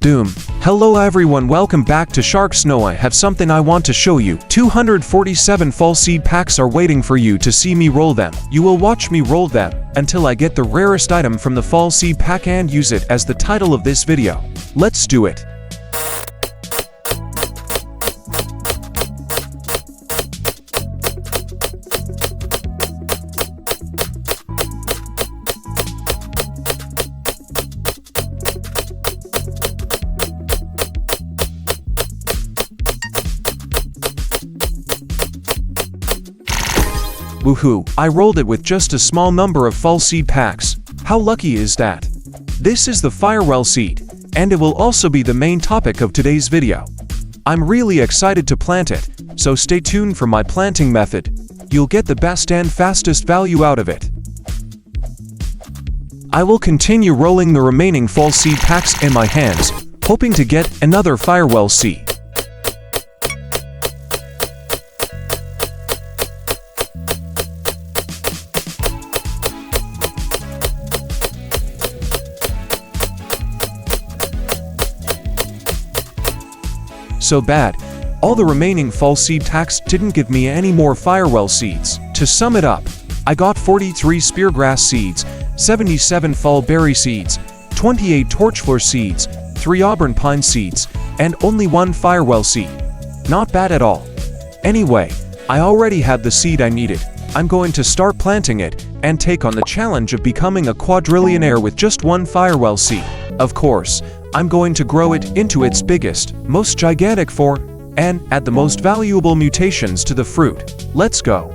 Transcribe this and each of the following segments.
Doom. Hello everyone, welcome back to Shark Snow. I have something I want to show you. 247 fall seed packs are waiting for you to see me roll them. You will watch me roll them until I get the rarest item from the fall seed pack and use it as the title of this video. Let's do it. Woohoo, I rolled it with just a small number of fall seed packs. How lucky is that? This is the Firewell Seed, and it will also be the main topic of today's video. I'm really excited to plant it, so stay tuned for my planting method. You'll get the best and fastest value out of it. I will continue rolling the remaining fall seed packs in my hands, hoping to get another Firewell Seed. So bad, all the remaining fall seed packs didn't give me any more Firewell seeds. To sum it up, I got 43 speargrass seeds, 77 fall berry seeds, 28 torchflower seeds, 3 auburn pine seeds, and only 1 Firewell seed. Not bad at all. Anyway, I already had the seed I needed. I'm going to start planting it and take on the challenge of becoming a Quadrillionaire with just 1 Firewell seed. Of course, I'm going to grow it into its biggest, most gigantic form, and add the most valuable mutations to the fruit. Let's go.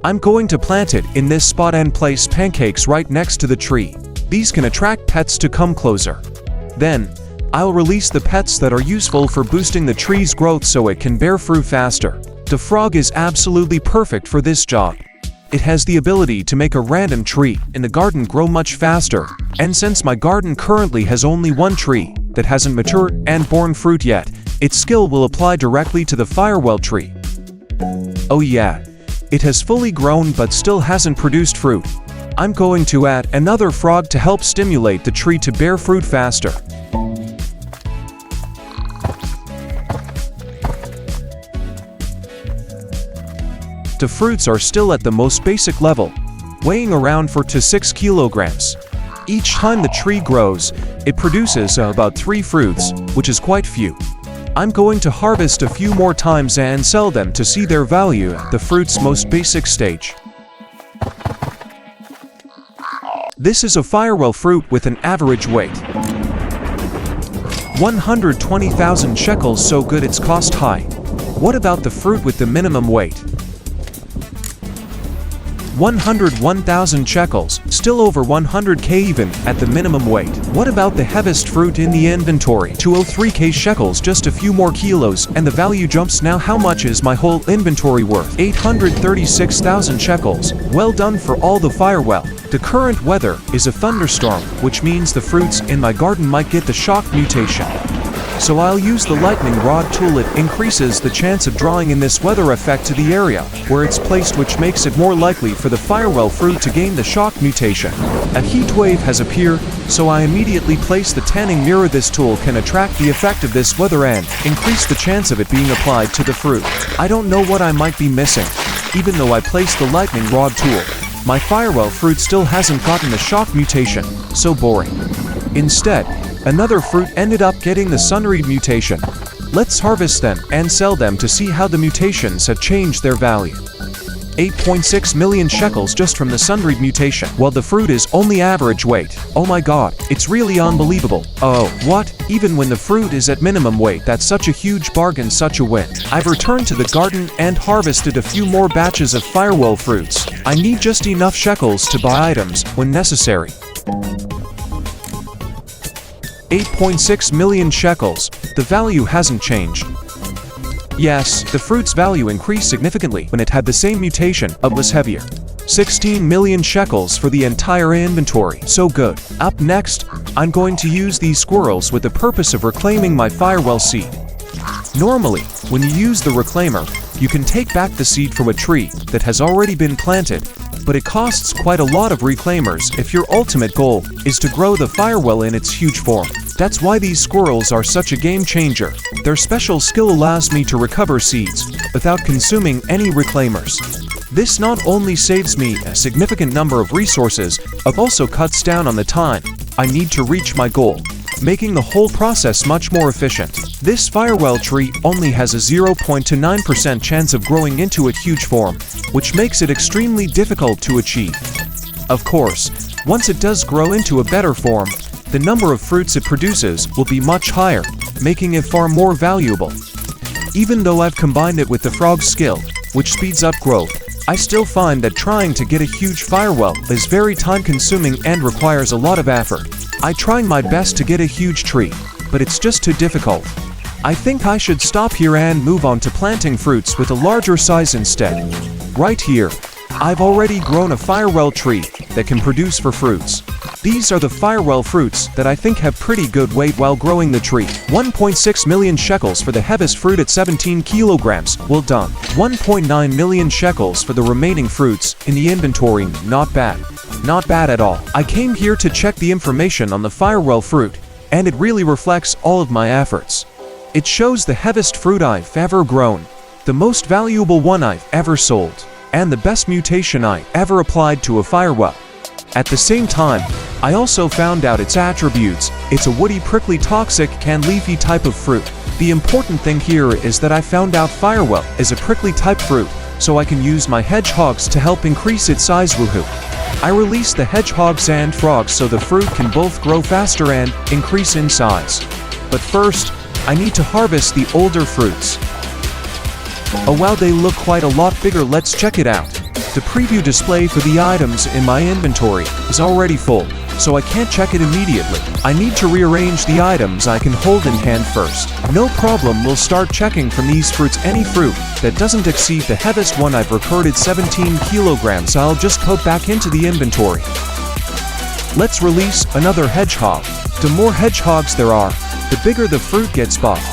I'm going to plant it in this spot and place pancakes right next to the tree. These can attract pets to come closer. Then, I'll release the pets that are useful for boosting the tree's growth so it can bear fruit faster. The frog is absolutely perfect for this job. It has the ability to make a random tree in the garden grow much faster, and since my garden currently has only 1 tree that hasn't matured and borne fruit yet, its skill will apply directly to the Firewell tree. Oh yeah, it has fully grown but still hasn't produced fruit. I'm going to add another frog to help stimulate the tree to bear fruit faster. The fruits are still at the most basic level, weighing around 4 to 6 kilograms. Each time the tree grows, it produces about 3 fruits, which is quite few. I'm going to harvest a few more times and sell them to see their value at the fruit's most basic stage. This is a Firewell fruit with an average weight 120,000 shekels, so good it's cost high. What about the fruit with the minimum weight? 101,000 shekels, still over 100k even at the minimum weight. What about the heaviest fruit in the inventory? 203k shekels, just a few more kilos, and the value jumps. Now how much is my whole inventory worth? 836,000 shekels. Well done for all the Firewell. The current weather is a thunderstorm, which means the fruits in my garden might get the shock mutation. So I'll use the lightning rod tool. It increases the chance of drawing in this weather effect to the area where it's placed, which makes it more likely for the Firewell fruit to gain the shock mutation. A heat wave has appeared, so I immediately place the tanning mirror. This tool can attract the effect of this weather and increase the chance of it being applied to the fruit. I don't know what I might be missing. Even though I placed the lightning rod tool, my Firewell fruit still hasn't gotten the shock mutation. So boring. Instead, another fruit ended up getting the sunreed mutation. Let's harvest them and sell them to see how the mutations have changed their value. 8.6 million shekels just from the sunreed mutation, while the fruit is only average weight. Oh my god, it's really unbelievable. Oh, what? Even when the fruit is at minimum weight, that's such a huge bargain, such a win. I've returned to the garden and harvested a few more batches of Firewell fruits. I need just enough shekels to buy items when necessary. 8.6 million shekels. The value hasn't changed. Yes, the fruit's value increased significantly when it had the same mutation, but was heavier. 16 million shekels for the entire inventory. So good. Up next, I'm going to use these squirrels with the purpose of reclaiming my Firewell seed. Normally, when you use the reclaimer, you can take back the seed from a tree that has already been planted, but it costs quite a lot of reclaimers if your ultimate goal is to grow the Firewell in its huge form. That's why these squirrels are such a game changer. Their special skill allows me to recover seeds without consuming any reclaimers. This not only saves me a significant number of resources, but also cuts down on the time I need to reach my goal, making the whole process much more efficient. This Firewell tree only has a 0.29% chance of growing into a huge form, which makes it extremely difficult to achieve. Of course, once it does grow into a better form, the number of fruits it produces will be much higher, making it far more valuable. Even though I've combined it with the frog skill, which speeds up growth, I still find that trying to get a huge firewell is very time-consuming and requires a lot of effort. I'm trying my best to get a huge tree, but it's just too difficult. I think I should stop here and move on to planting fruits with a larger size instead. Right here, I've already grown a firewell tree that can produce for fruits. These are the firewell fruits that I think have pretty good weight while growing the tree. 1.6 million shekels for the heaviest fruit at 17 kilograms, well done. 1.9 million shekels for the remaining fruits in the inventory, not bad. Not bad at all. I came here to check the information on the firewell fruit, and it really reflects all of my efforts. It shows the heaviest fruit I've ever grown, the most valuable one I've ever sold, and the best mutation I ever applied to a firewell. At the same time, I also found out its attributes. It's a woody, prickly, toxic, and leafy type of fruit. The important thing here is that I found out Firewell is a prickly type fruit, so I can use my hedgehogs to help increase its size. Woohoo! I release the hedgehogs and frogs so the fruit can both grow faster and increase in size. But first, I need to harvest the older fruits. Oh wow, they look quite a lot bigger. Let's check it out. The preview display for the items in my inventory is already full, so I can't check it immediately. I need to rearrange the items I can hold in hand first. No problem, we'll start checking from these fruits. Any fruit that doesn't exceed the heaviest one I've recorded 17 kilograms I'll just put back into the inventory. Let's release another hedgehog. The more hedgehogs there are, the bigger the fruit gets bought.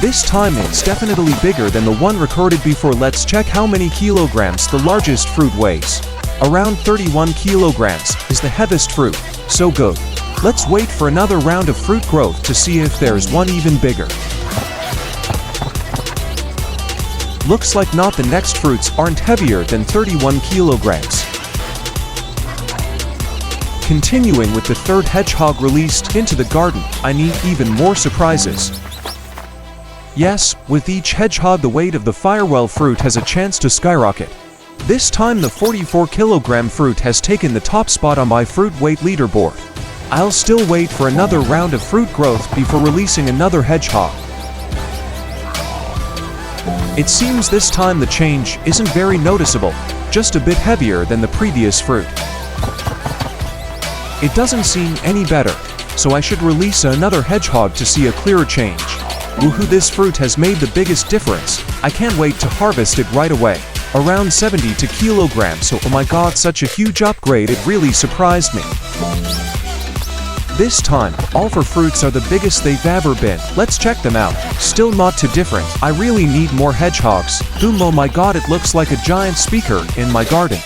This time it's definitely bigger than the one recorded before. Let's check how many kilograms the largest fruit weighs. Around 31 kilograms is the heaviest fruit. So good. Let's wait for another round of fruit growth to see if there's one even bigger. Looks like not. The next fruits aren't heavier than 31 kilograms. Continuing with the third hedgehog released into the garden, I need even more surprises. Yes, with each hedgehog the weight of the firewell fruit has a chance to skyrocket. This time the 44 kilogram fruit has taken the top spot on my fruit weight leaderboard. I'll still wait for another round of fruit growth before releasing another hedgehog. It seems this time the change isn't very noticeable, just a bit heavier than the previous fruit. It doesn't seem any better, so I should release another hedgehog to see a clearer change. Woohoo, this fruit has made the biggest difference. I can't wait to harvest it right away. Around 72 kilograms, so oh my god, such a huge upgrade, it really surprised me. This time, all four fruits are the biggest they've ever been. Let's check them out. Still not too different. I really need more hedgehogs. Boom, oh my god, it looks like a giant speaker in my garden.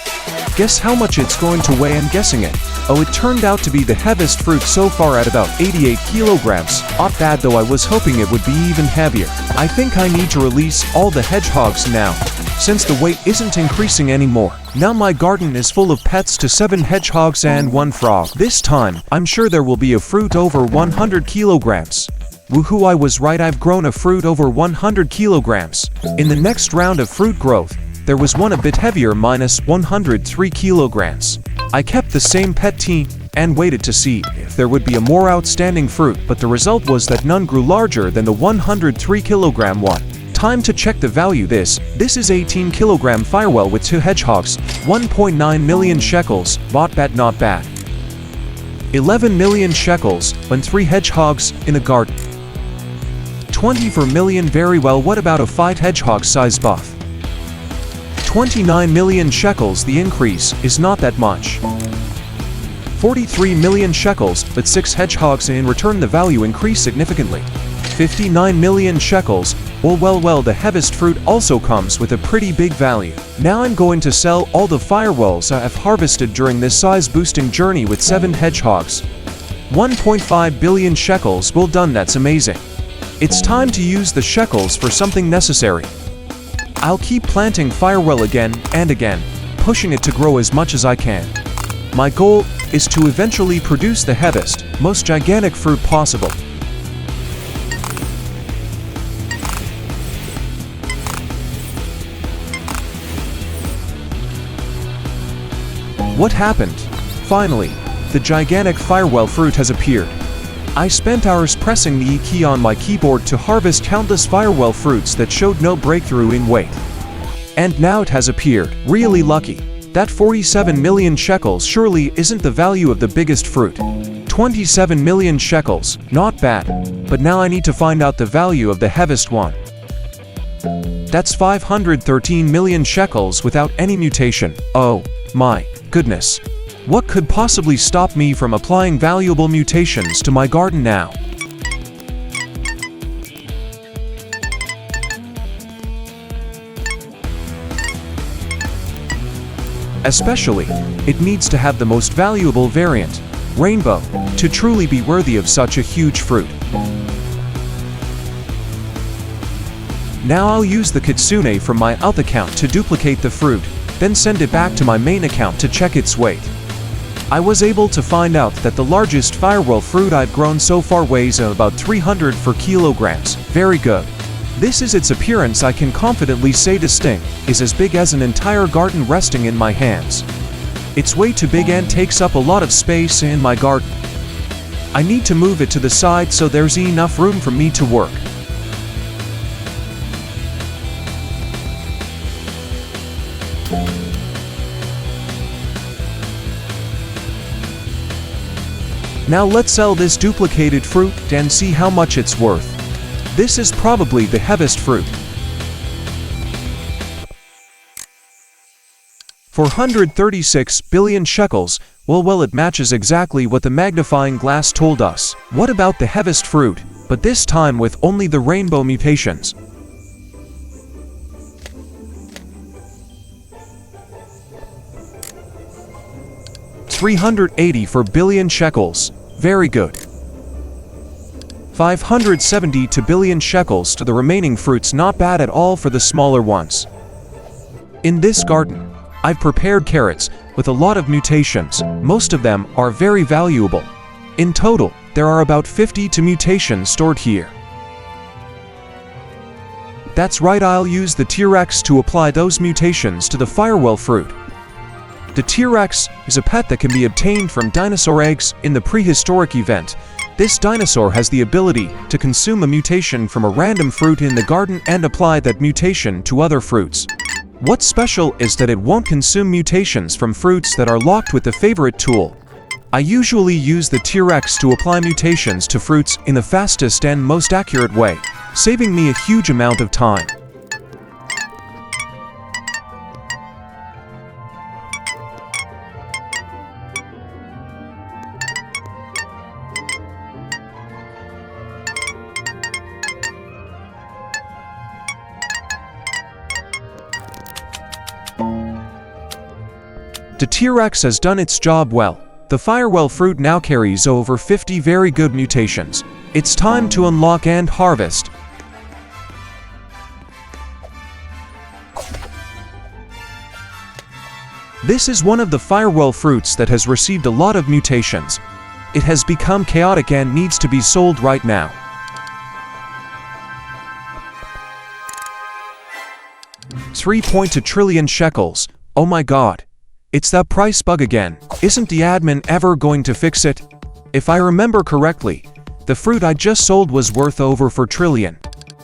Guess how much it's going to weigh? I'm guessing it. Oh, it turned out to be the heaviest fruit so far at about 88 kilograms. Not bad though, I was hoping it would be even heavier. I think I need to release all the hedgehogs now, since the weight isn't increasing anymore. Now my garden is full of pets to 7 hedgehogs and 1 frog. This time, I'm sure there will be a fruit over 100 kilograms. Woohoo, I was right, I've grown a fruit over 100 kilograms. In the next round of fruit growth, there was one a bit heavier, minus 103 kilograms. I kept the same pet team and waited to see if there would be a more outstanding fruit, but the result was that none grew larger than the 103 kilogram one. Time to check the value. This is 18 kilogram firewell with 2 hedgehogs, 1.9 million shekels, bought bad, not bad. 11 million shekels when 3 hedgehogs in a garden. 24 million, very well. What about a 5 hedgehog size buff? 29 million shekels, the increase is not that much. 43 million shekels, but 6 hedgehogs in return the value increased significantly. 59 million shekels, well, the heaviest fruit also comes with a pretty big value. Now I'm going to sell all the firewells I have harvested during this size boosting journey with 7 hedgehogs. 1.5 billion shekels. Well done, that's amazing. It's time to use the shekels for something necessary. I'll keep planting Firewell again and again, pushing it to grow as much as I can. My goal is to eventually produce the heaviest, most gigantic fruit possible. What happened? Finally, the gigantic Firewell fruit has appeared. I spent hours pressing the E key on my keyboard to harvest countless Firewell fruits that showed no breakthrough in weight. And now it has appeared. Really lucky. That 47 million shekels surely isn't the value of the biggest fruit. 27 million shekels, not bad. But now I need to find out the value of the heaviest one. That's 513 million shekels without any mutation. Oh my goodness. What could possibly stop me from applying valuable mutations to my garden now? Especially, it needs to have the most valuable variant, Rainbow, to truly be worthy of such a huge fruit. Now I'll use the Kitsune from my alt account to duplicate the fruit, then send it back to my main account to check its weight. I was able to find out that the largest Firewell fruit I've grown so far weighs about 304 kilograms. Very good. This is its appearance. I can confidently say this thing is as big as an entire garden resting in my hands. It's way too big and takes up a lot of space in my garden. I need to move it to the side so there's enough room for me to work. Now let's sell this duplicated fruit and see how much it's worth. This is probably the heaviest fruit. 436 billion shekels. Well, it matches exactly what the magnifying glass told us. What about the heaviest fruit, but this time with only the rainbow mutations? $384 billion shekels. Very good. 572 billion shekels to the remaining fruits. Not bad at all for the smaller ones. In this garden, I've prepared carrots with a lot of mutations. Most of them are very valuable. In total, there are about 52 mutations stored here. That's right, I'll use the T-Rex to apply those mutations to the Firewell fruit. The T-Rex is a pet that can be obtained from dinosaur eggs in the prehistoric event. This dinosaur has the ability to consume a mutation from a random fruit in the garden and apply that mutation to other fruits. What's special is that it won't consume mutations from fruits that are locked with the favorite tool. I usually use the T-Rex to apply mutations to fruits in the fastest and most accurate way, saving me a huge amount of time. The T-Rex has done its job well. The Firewell fruit now carries over 50 very good mutations. It's time to unlock and harvest. This is one of the Firewell fruits that has received a lot of mutations. It has become chaotic and needs to be sold right now. $3.2 trillion shekels. Oh my god. It's that price bug again. Isn't the admin ever going to fix it? If I remember correctly, the fruit I just sold was worth over 4 trillion.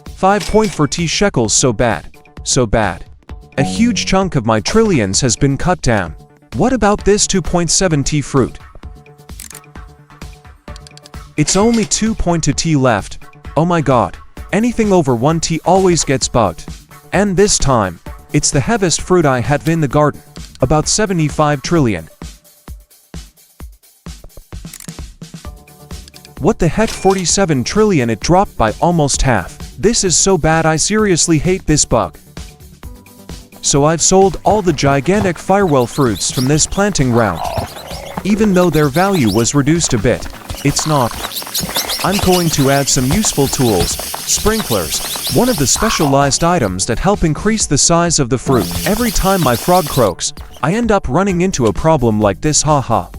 5.4 T shekels. So bad. So bad. A huge chunk of my trillions has been cut down. What about this 2.7 T fruit? It's only 2.2 T left. Oh my god. Anything over 1 T always gets bugged. And this time, it's the heaviest fruit I had in the garden. About 75 trillion. What the heck, 47 trillion? It dropped by almost half. This is so bad, I seriously hate this bug. So I've sold all the gigantic Firewell fruits from this planting round. Even though their value was reduced a bit, It's not. I'm going to add some useful tools, sprinklers, one of the specialized items that help increase the size of the fruit. Every time my frog croaks, I end up running into a problem like this, haha.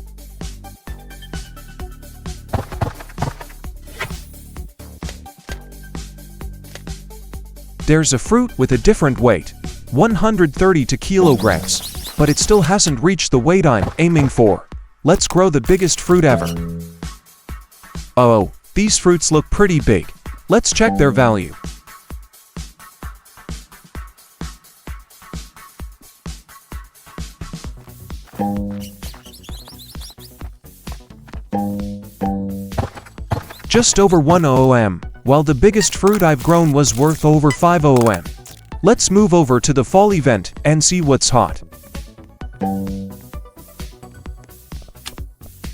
There's a fruit with a different weight, 132 kilograms, but it still hasn't reached the weight I'm aiming for. Let's grow the biggest fruit ever. Oh, these fruits look pretty big. Let's check their value. Just over 1 OM, while the biggest fruit I've grown was worth over 5 OM. Let's move over to the fall event and see what's hot.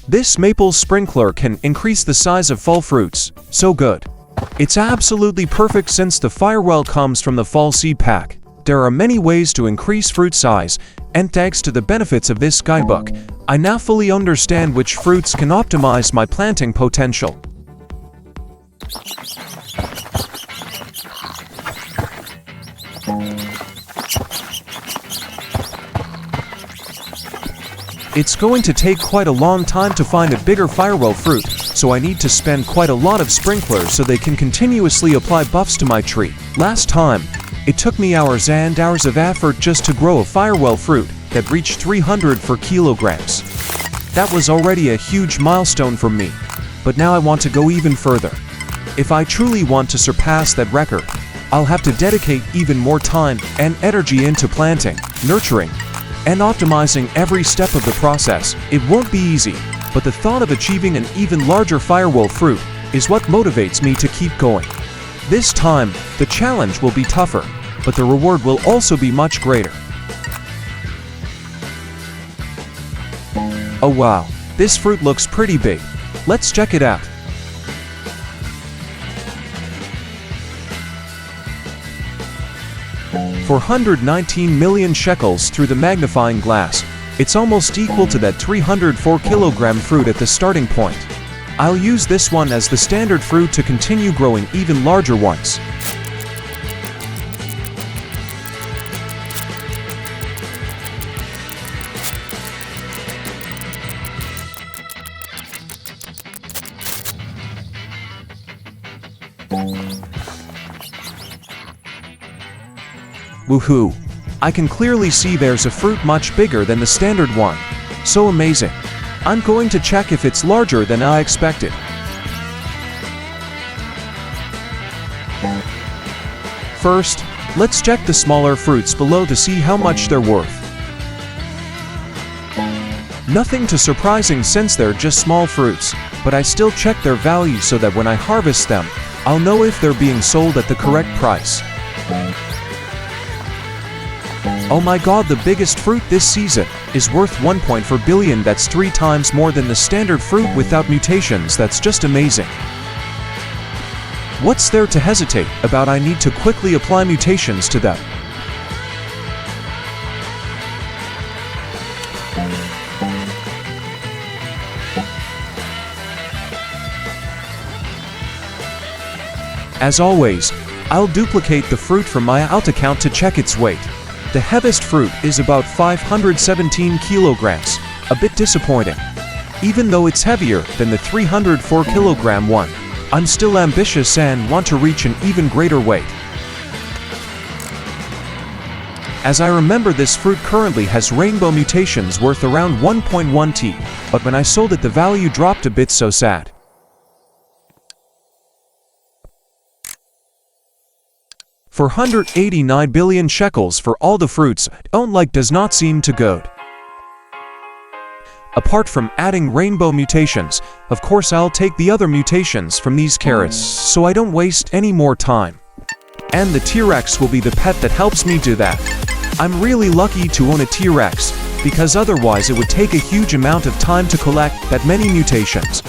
This maple sprinkler can increase the size of fall fruits. So good. It's absolutely perfect since the Firewell comes from the fall seed pack. There are many ways to increase fruit size, and thanks to the benefits of this guidebook, I now fully understand which fruits can optimize my planting potential. It's going to take quite a long time to find a bigger Firewell fruit, so I need to spend quite a lot of sprinklers so they can continuously apply buffs to my tree. Last time, it took me hours and hours of effort just to grow a Firewell fruit that reached 304 kilograms. That was already a huge milestone for me, but now I want to go even further. If I truly want to surpass that record, I'll have to dedicate even more time and energy into planting, nurturing, and optimizing every step of the process. It won't be easy, but the thought of achieving an even larger Firewell fruit is what motivates me to keep going. This time, the challenge will be tougher, but the reward will also be much greater. Oh wow, this fruit looks pretty big. Let's check it out. For 119 million shekels through the magnifying glass, it's almost equal to that 304 kilogram fruit at the starting point. I'll use this one as the standard fruit to continue growing even larger ones. Woohoo! I can clearly see there's a fruit much bigger than the standard one. So amazing. I'm going to check if it's larger than I expected. First, let's check the smaller fruits below to see how much they're worth. Nothing too surprising since they're just small fruits, but I still check their value so that when I harvest them, I'll know if they're being sold at the correct price. Oh my god, the biggest fruit this season is worth 1.4 billion. That's 3 times more than the standard fruit without mutations. That's just amazing. What's there to hesitate about? I need to quickly apply mutations to them. As always, I'll duplicate the fruit from my alt account to check its weight. The heaviest fruit is about 517 kilograms, a bit disappointing. Even though it's heavier than the 304 kilogram one, I'm still ambitious and want to reach an even greater weight. As I remember, this fruit currently has rainbow mutations worth around 1.1 T, but when I sold it the value dropped a bit, so sad. For 189 billion shekels for all the fruits I don't like does not seem too good. Apart from adding rainbow mutations, of course I'll take the other mutations from these carrots so I don't waste any more time. And the T-Rex will be the pet that helps me do that. I'm really lucky to own a T-Rex, because otherwise it would take a huge amount of time to collect that many mutations.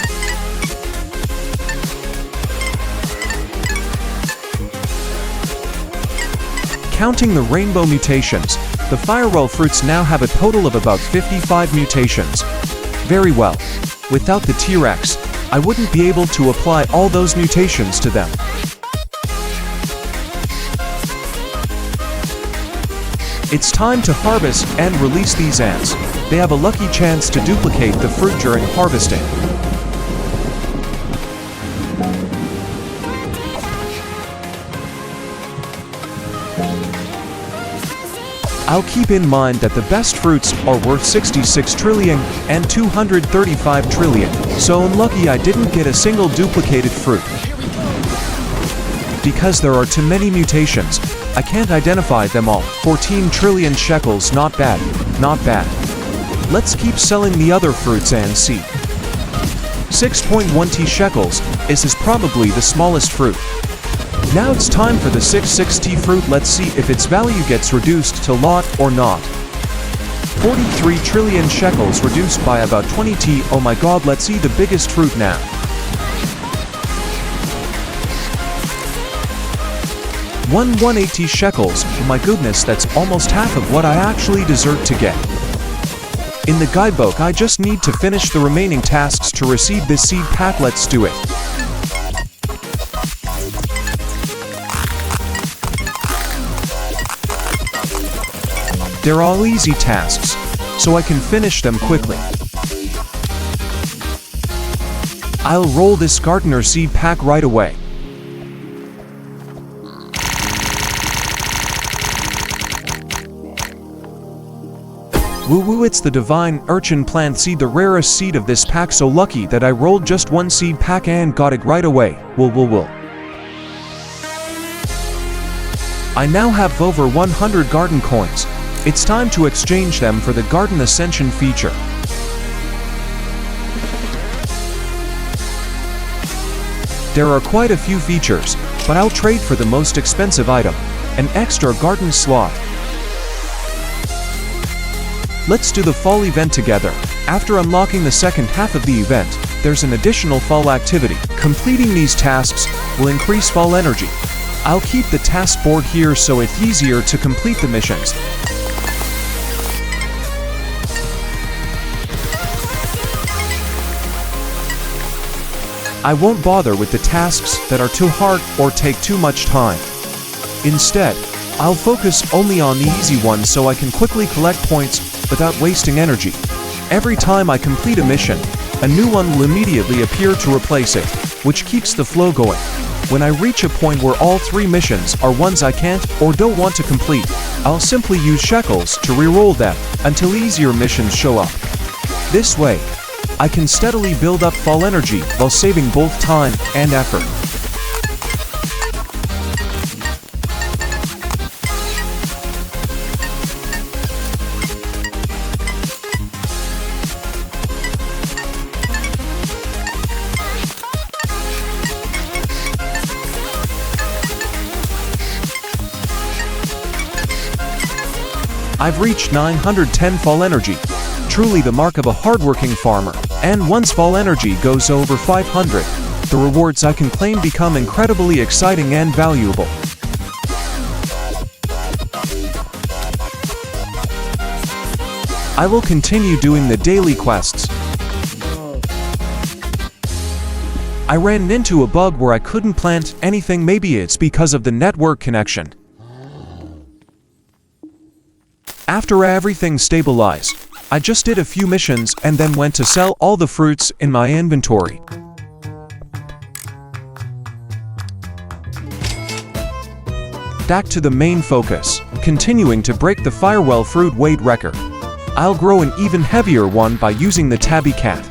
Counting the rainbow mutations, the Firewell fruits now have a total of about 55 mutations. Very well. Without the T-Rex, I wouldn't be able to apply all those mutations to them. It's time to harvest and release these ants. They have a lucky chance to duplicate the fruit during harvesting. I'll keep in mind that the best fruits are worth 66 trillion and 235 trillion, so unlucky I didn't get a single duplicated fruit. Because there are too many mutations, I can't identify them all. 14 trillion sheckles, not bad, not bad. Let's keep selling the other fruits and see. 6.1 T shekels, this is probably the smallest fruit. Now it's time for the 6.6 fruit. Let's see if its value gets reduced to lot or not. 43 trillion shekels reduced by about 20 T. Oh my god, let's see the biggest fruit now. 180 shekels. Oh my goodness, that's almost half of what I actually deserve to get. In the guidebook, I just need to finish the remaining tasks to receive this seed pack. Let's do it. They're all easy tasks, so I can finish them quickly. I'll roll this gardener seed pack right away. Woo-woo, it's the divine urchin plant seed, the rarest seed of this pack. So lucky that I rolled just one seed pack and got it right away. Wool. I now have over 100 garden coins. It's time to exchange them for the Garden Ascension feature. There are quite a few features, but I'll trade for the most expensive item, an extra garden slot. Let's do the fall event together. After unlocking the second half of the event, there's an additional fall activity. Completing these tasks will increase fall energy. I'll keep the task board here so it's easier to complete the missions. I won't bother with the tasks that are too hard or take too much time. Instead, I'll focus only on the easy ones so I can quickly collect points without wasting energy. Every time I complete a mission, a new one will immediately appear to replace it, which keeps the flow going. When I reach a point where all 3 missions are ones I can't or don't want to complete, I'll simply use sheckles to reroll them until easier missions show up. This way, I can steadily build up fall energy while saving both time and effort. I've reached 910 fall energy, truly the mark of a hardworking farmer. And once fall energy goes over 500, the rewards I can claim become incredibly exciting and valuable. I will continue doing the daily quests. I ran into a bug where I couldn't plant anything. Maybe it's because of the network connection. After everything stabilized, I just did a few missions and then went to sell all the fruits in my inventory. Back to the main focus, continuing to break the Firewell fruit weight record. I'll grow an even heavier one by using the Tabby cat.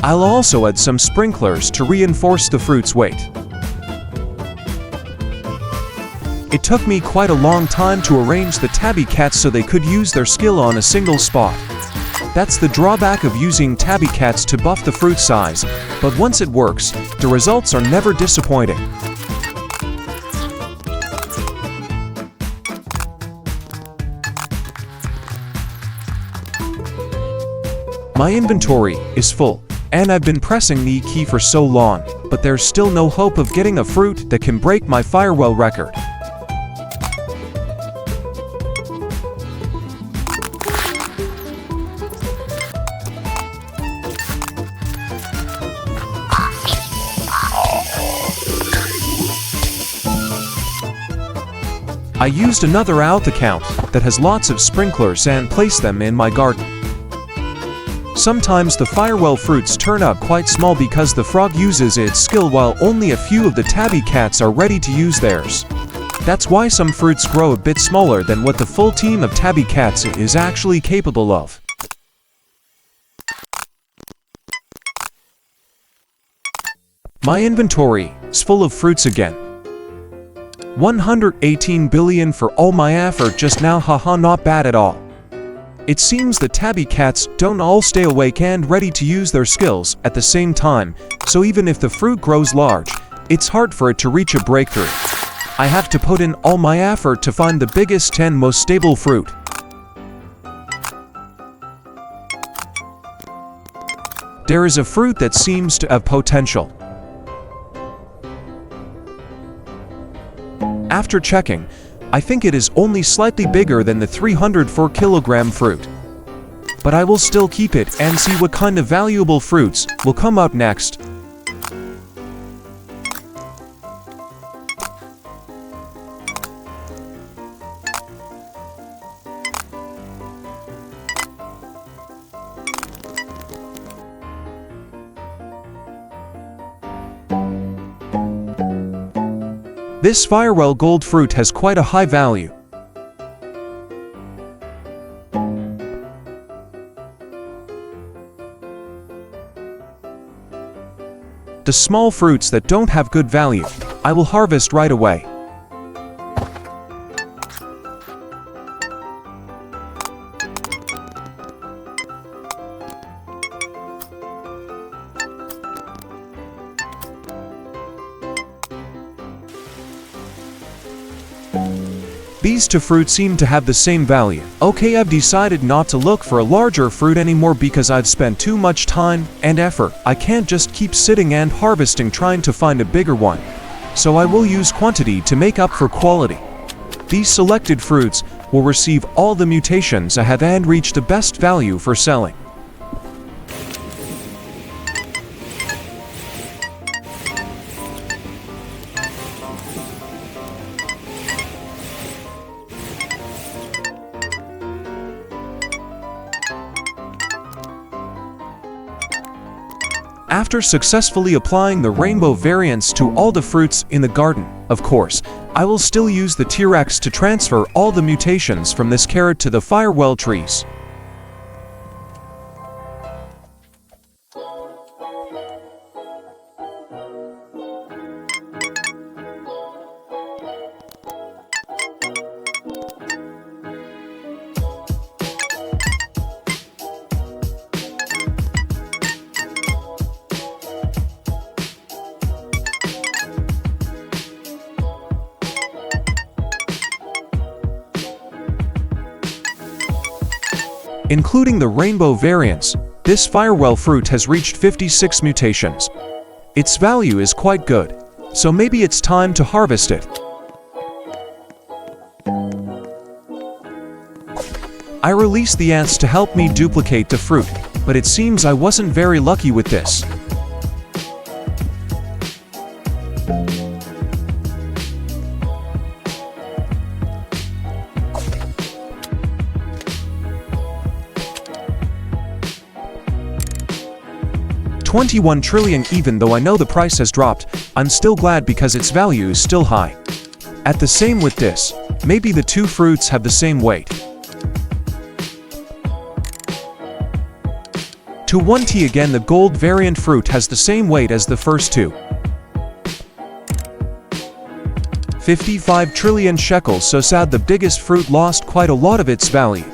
I'll also add some sprinklers to reinforce the fruit's weight. It took me quite a long time to arrange the Tabby cats so they could use their skill on a single spot. That's the drawback of using Tabby cats to buff the fruit size, but once it works, the results are never disappointing. My inventory is full, and I've been pressing the key for so long, but there's still no hope of getting a fruit that can break my Firewell record. I used another out account that has lots of sprinklers and placed them in my garden. Sometimes the Firewell fruits turn out quite small because the frog uses its skill while only a few of the tabby cats are ready to use theirs. That's why some fruits grow a bit smaller than what the full team of tabby cats is actually capable of. My inventory is full of fruits again. 118 billion for all my effort just now, haha, not bad at all. It seems the tabby cats don't all stay awake and ready to use their skills at the same time, so even if the fruit grows large, it's hard for it to reach a breakthrough. I have to put in all my effort to find the biggest 10 most stable fruit. There is a fruit that seems to have potential. After checking, I think it is only slightly bigger than the 304 kilogram fruit. But I will still keep it and see what kind of valuable fruits will come out next. This Firewell gold fruit has quite a high value. The small fruits that don't have good value, I will harvest right away. These two fruits seem to have the same value. Okay, I've decided not to look for a larger fruit anymore because I've spent too much time and effort. I can't just keep sitting and harvesting trying to find a bigger one. So I will use quantity to make up for quality. These selected fruits will receive all the mutations I have and reach the best value for selling. After successfully applying the rainbow variants to all the fruits in the garden, of course, I will still use the T-Rex to transfer all the mutations from this carrot to the Firewell trees. Including the rainbow variants, this Firewell fruit has reached 56 mutations. Its value is quite good, so maybe it's time to harvest it. I released the ants to help me duplicate the fruit, but it seems I wasn't very lucky with this. $21 trillion. Even though I know the price has dropped, I'm still glad because its value is still high. At the same with this, maybe the two fruits have the same weight. To 1T again, the gold variant fruit has the same weight as the first two. 55 trillion shekels. So sad, the biggest fruit lost quite a lot of its value.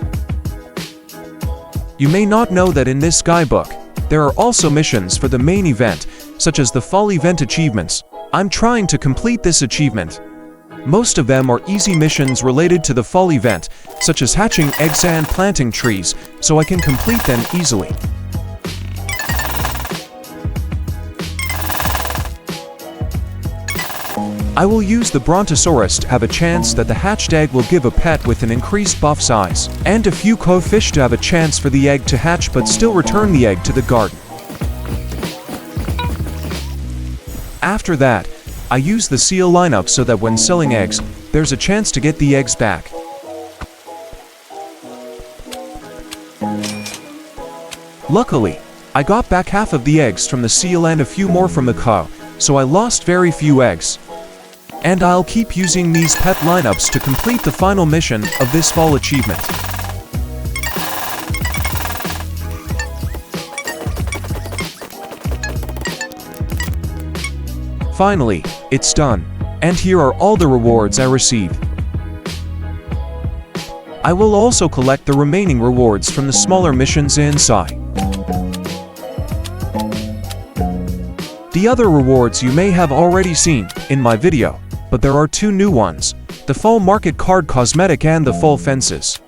You may not know that in this skybook, there are also missions for the main event, such as the fall event achievements. I'm trying to complete this achievement. Most of them are easy missions related to the fall event, such as hatching eggs and planting trees, so I can complete them easily. I will use the Brontosaurus to have a chance that the hatched egg will give a pet with an increased buff size, and a few co-fish to have a chance for the egg to hatch but still return the egg to the garden. After that, I use the seal lineup so that when selling eggs, there's a chance to get the eggs back. Luckily, I got back half of the eggs from the seal and a few more from the cow, so I lost very few eggs. And I'll keep using these pet lineups to complete the final mission of this fall achievement. Finally, it's done, and here are all the rewards I received. I will also collect the remaining rewards from the smaller missions inside. The other rewards you may have already seen in my video, but there are two new ones, the Fall Market Card Cosmetic and the Fall Fences.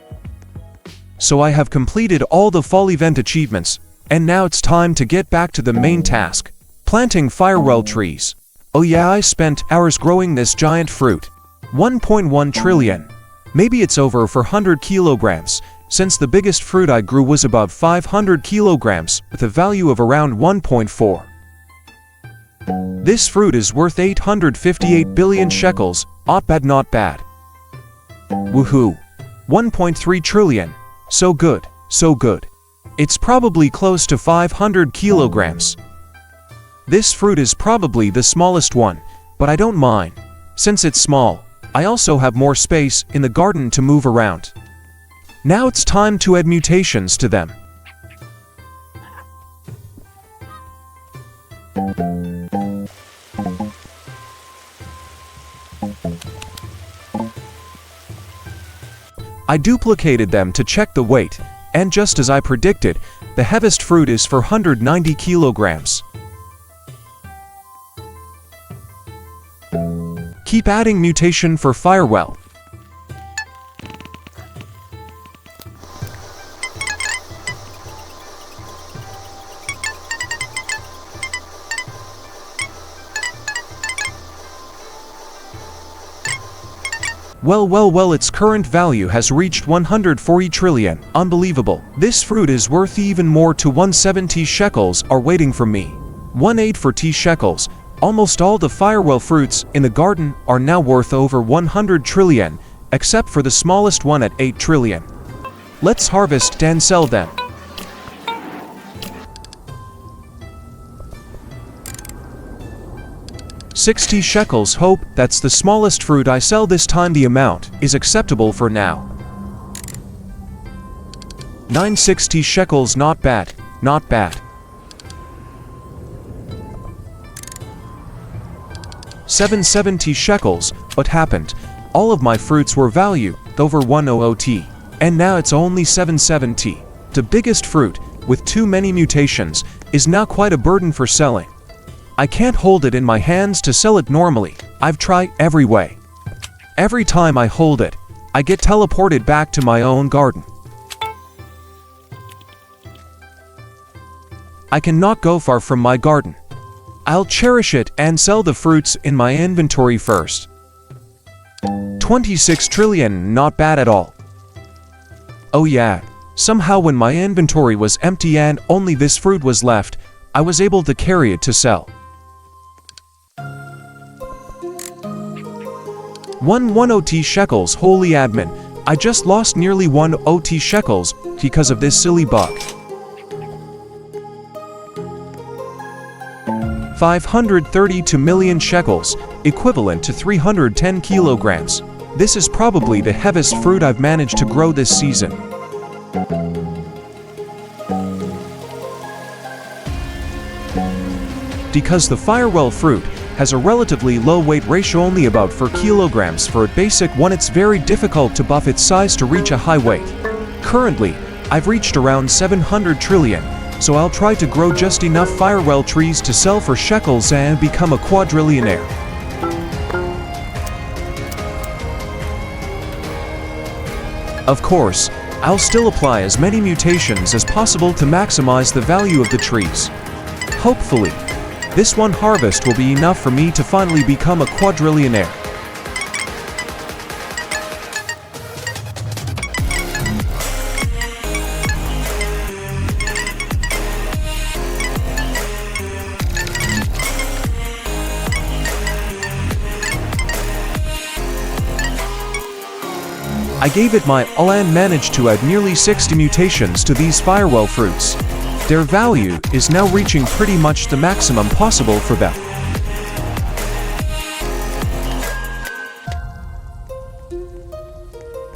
So I have completed all the Fall Event achievements, and now it's time to get back to the main task, planting Firewell trees. Oh yeah, I spent hours growing this giant fruit. 1.1 trillion. Maybe it's over 400 kilograms, since the biggest fruit I grew was about 500 kilograms, with a value of around 1.4. This fruit is worth 858 billion shekels, not bad, not bad. Woohoo! 1.3 trillion. So good, so good. It's probably close to 500 kilograms. This fruit is probably the smallest one, but I don't mind. Since it's small, I also have more space in the garden to move around. Now it's time to add mutations to them. I duplicated them to check the weight, and just as I predicted, the heaviest fruit is 490 kilograms. Keep adding mutation for Firewell. Well, its current value has reached 140 trillion. Unbelievable. This fruit is worth even more to 170 shekels are waiting for me. 180 shekels. Almost all the Firewell fruits in the garden are now worth over 100 trillion, except for the smallest one at 8 trillion. Let's harvest and sell them. $60 shekels. Hope that's the smallest fruit I sell this time. The amount is acceptable for now. 960 shekels. Not bad, not bad. 770 shekels. What happened? All of my fruits were valued over 100, and now it's only 770. The biggest fruit, with too many mutations, is now quite a burden for selling. I can't hold it in my hands to sell it normally. I've tried every way. Every time I hold it, I get teleported back to my own garden. I cannot go far from my garden. I'll cherish it and sell the fruits in my inventory first. 26 trillion, not bad at all. Oh yeah, somehow when my inventory was empty and only this fruit was left, I was able to carry it to sell. 110 shekels. Holy admin, I just lost nearly 100 shekels because of this silly bug. 532 million shekels, equivalent to 310 kilograms. This is probably the heaviest fruit I've managed to grow this season. Because the Firewell fruit has a relatively low weight ratio, only about 4 kilograms for a basic one, it's very difficult to buff its size to reach a high weight. Currently, I've reached around 700 trillion, so I'll try to grow just enough Firewell trees to sell for shekels and become a Quadrillionaire. Of course, I'll still apply as many mutations as possible to maximize the value of the trees. Hopefully, this one harvest will be enough for me to finally become a Quadrillionaire. I gave it my all and managed to add nearly 60 mutations to these Firewell fruits. Their value is now reaching pretty much the maximum possible for them.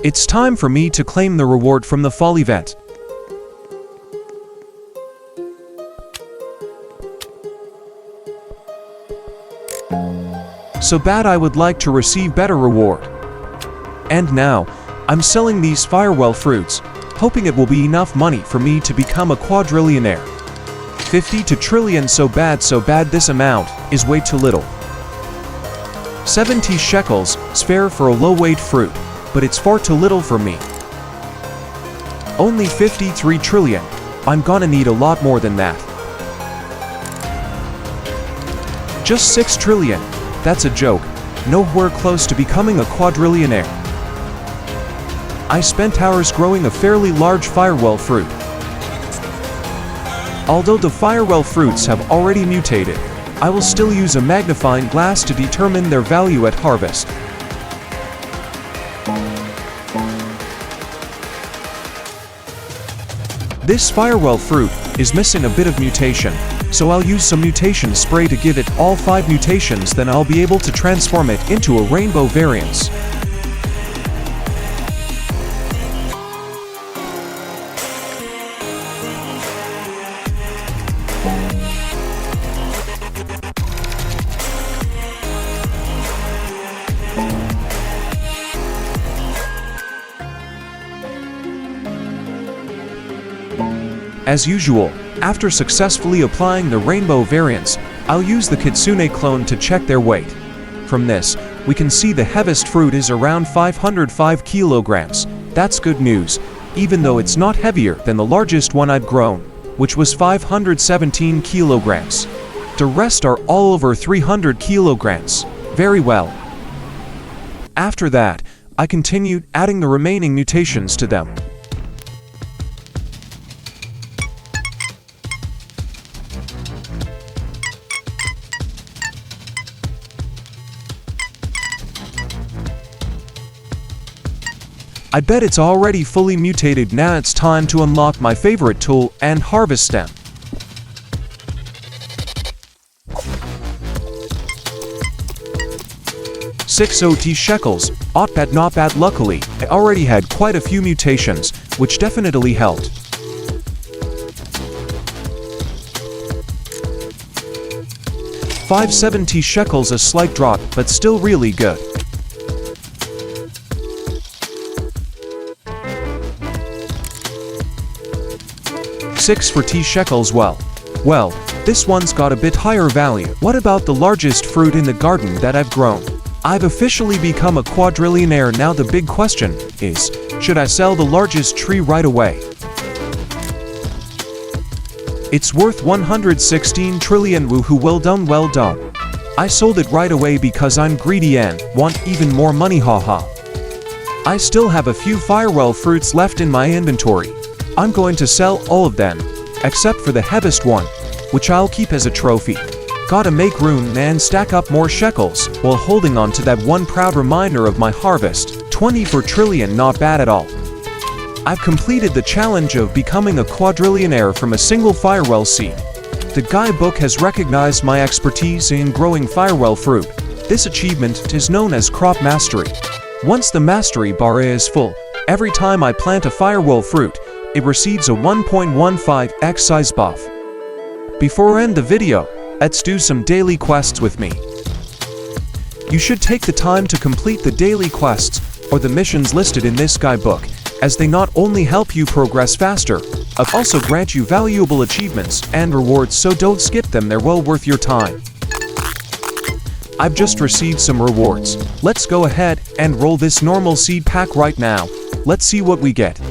It's time for me to claim the reward from the fall event. So bad I would like to receive better reward. And now, I'm selling these Firewell fruits, hoping it will be enough money for me to become a Quadrillionaire. 50 to trillion, so bad this amount is way too little. 70 shekels, fair for a low-weight fruit, but it's far too little for me. Only 53 trillion, I'm gonna need a lot more than that. Just 6 trillion, that's a joke, nowhere close to becoming a Quadrillionaire. I spent hours growing a fairly large Firewell fruit. Although the Firewell fruits have already mutated, I will still use a magnifying glass to determine their value at harvest. This Firewell fruit is missing a bit of mutation, so I'll use some mutation spray to give it all 5 mutations, then I'll be able to transform it into a rainbow variance. As usual, after successfully applying the rainbow variants, I'll use the Kitsune clone to check their weight. From this, we can see the heaviest fruit is around 505 kilograms. That's good news, even though it's not heavier than the largest one I'd grown, which was 517 kilograms. The rest are all over 300 kilograms. Very well. After that, I continued adding the remaining mutations to them. I bet it's already fully mutated. Now it's time to unlock my favorite tool and harvest them. Six OT shekels, not bad. Luckily, I already had quite a few mutations, which definitely helped. $570 shekels, a slight drop, but still really good. $6 for T shekels. Well, this one's got a bit higher value. What about the largest fruit in the garden that I've grown? I've officially become a Quadrillionaire. Now the big question is, should I sell the largest tree right away? It's worth 116 trillion. Woohoo, well done. I sold it right away because I'm greedy and want even more money, haha. I still have a few Firewell fruits left in my inventory. I'm going to sell all of them, except for the heaviest one, which I'll keep as a trophy. Gotta make room and stack up more shekels, while holding on to that one proud reminder of my harvest. 24 trillion, not bad at all. I've completed the challenge of becoming a Quadrillionaire from a single Firewell Seed. The guidebook has recognized my expertise in growing Firewell fruit. This achievement is known as Crop Mastery. Once the mastery bar is full, every time I plant a Firewell fruit, it receives a 1.15x size buff. Before I end the video, let's do some daily quests with me. You should take the time to complete the daily quests or the missions listed in this guidebook, as they not only help you progress faster, but also grant you valuable achievements and rewards, so don't skip them, they're well worth your time. I've just received some rewards. Let's go ahead and roll this normal seed pack right now. Let's see what we get.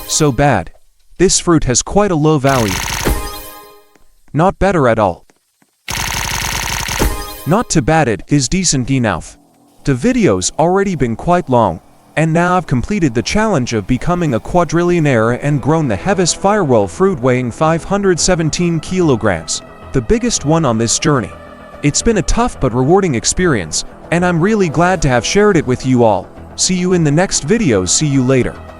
So bad. This fruit has quite a low value. Not better at all. Not too bad, it is decent enough. The video's already been quite long, and now I've completed the challenge of becoming a Quadrillionaire and grown the heaviest Firewell fruit, weighing 517 kilograms, the biggest one on this journey. It's been a tough but rewarding experience, and I'm really glad to have shared it with you all. See you in the next video. See you later.